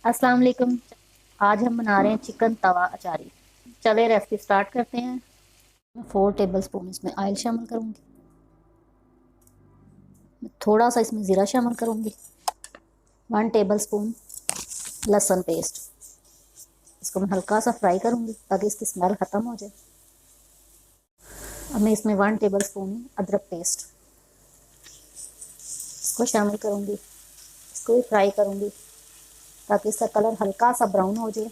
अस्सलाम वालेकुम। आज हम बना रहे हैं चिकन तवा अचारी। चले रेसिपी स्टार्ट करते हैं। मैं 4 टेबल स्पून इसमें ऑयल शामिल करूँगी। मैं थोड़ा सा इसमें ज़ीरा शामिल करूँगी। 1 टेबल स्पून लहसुन पेस्ट, इसको मैं हल्का सा फ्राई करूँगी ताकि इसकी स्मेल ख़त्म हो जाए। अब मैं इसमें 1 टेबल स्पून अदरक पेस्ट इसको शामिल करूँगी। इसको भी फ्राई करूँगी ताकि इसका कलर हल्का सा ब्राउन हो जाए,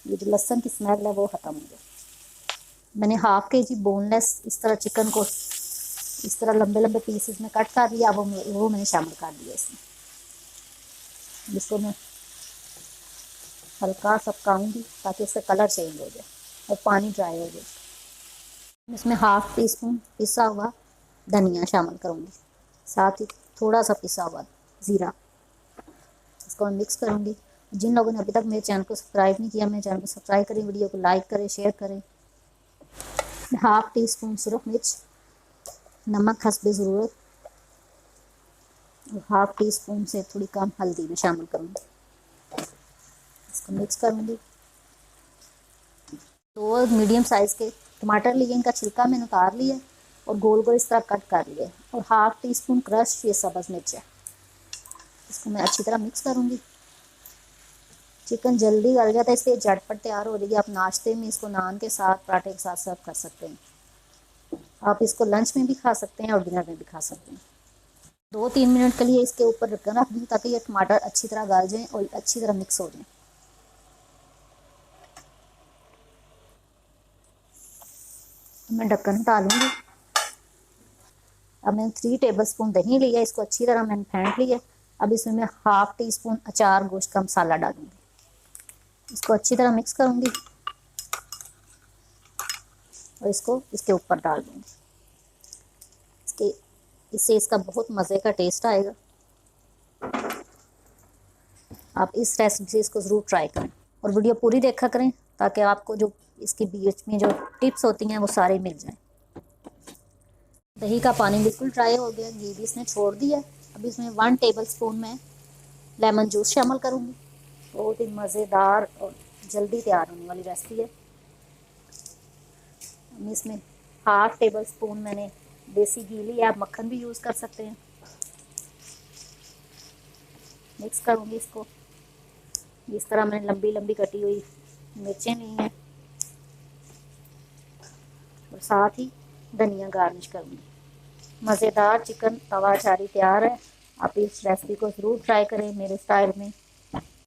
ये जो लहसुन की स्मेल है वो ख़त्म हो जाए। मैंने हाफ के जी बोनलेस इस तरह चिकन को इस तरह लंबे लंबे पीसेस में कट कर लिया। वो मैंने शामिल कर दिया इसमें। जिसको मैं हल्का सा पकाऊंगी ताकि इसका कलर चेंज हो जाए और पानी ड्राई हो जाए। इसमें हाफ टी स्पून पिसा हुआ धनिया शामिल करूँगी, साथ ही थोड़ा सा पिसा हुआ ज़ीरा। इसको मैं मिक्स करूँगी। जिन लोगों ने अभी तक मेरे चैनल को सब्सक्राइब नहीं किया, मेरे चैनल को सब्सक्राइब करें, वीडियो को लाइक करें, शेयर करें। हाफ टी स्पून सुरख मिर्च, नमक हस्बे ज़रूरत और हाफ टी स्पून से थोड़ी कम हल्दी में शामिल करूँगी। इसको मिक्स करूँगी। 2 मीडियम साइज़ के टमाटर लिए, इनका छिलका मैंने उतार लिया और गोल गोल इस तरह कट कर लिए और हाफ टी स्पून क्रश ये सब्ज़ मिर्च है। इसको मैं अच्छी तरह मिक्स करूँगी। चिकन जल्दी गल जाता है इसलिए झटपट तैयार हो रही है। आप नाश्ते में इसको नान के साथ, पराठे के साथ सर्व कर सकते हैं। आप इसको लंच में भी खा सकते हैं और डिनर में भी खा सकते हैं। 2-3 मिनट के लिए इसके ऊपर ढक्कन रख दूँ ताकि ये टमाटर अच्छी तरह गल जाएं और अच्छी तरह मिक्स हो जाएं। मैं ढक्कन डालूंगी। अब मैंने 3 टेबल स्पून दही लिया, इसको अच्छी तरह मैंने फेंट लिया। अब इसमें मैं हाफ टी स्पून अचार गोश्त का मसाला डालूंगी। इसको अच्छी तरह मिक्स करूंगी और इसको इसके ऊपर डाल दूंगी। इससे इसका बहुत मज़े का टेस्ट आएगा। आप इस रेसिपी से इसको ज़रूर ट्राई करें और वीडियो पूरी देखा करें ताकि आपको जो इसके बीच में जो टिप्स होती हैं वो सारे मिल जाएं। दही का पानी बिल्कुल ड्राई हो गया, ग्रेवी इसने छोड़ दिया। अब इसमें 1 टेबल स्पून में लेमन जूस शामिल करूँगी। बहुत ही मज़ेदार और जल्दी तैयार होने वाली रेसिपी है। इसमें हाफ टेबल स्पून मैंने देसी घी लिया, आप मक्खन भी यूज़ कर सकते हैं। मिक्स करूँगी इसको। इस तरह मैंने लंबी लंबी कटी हुई मिर्चें ली हैं और साथ ही धनिया गार्निश करूँगी। मज़ेदार चिकन तवा अचारी तैयार है। आप इस रेसिपी को ज़रूर ट्राई करें मेरे स्टाइल में।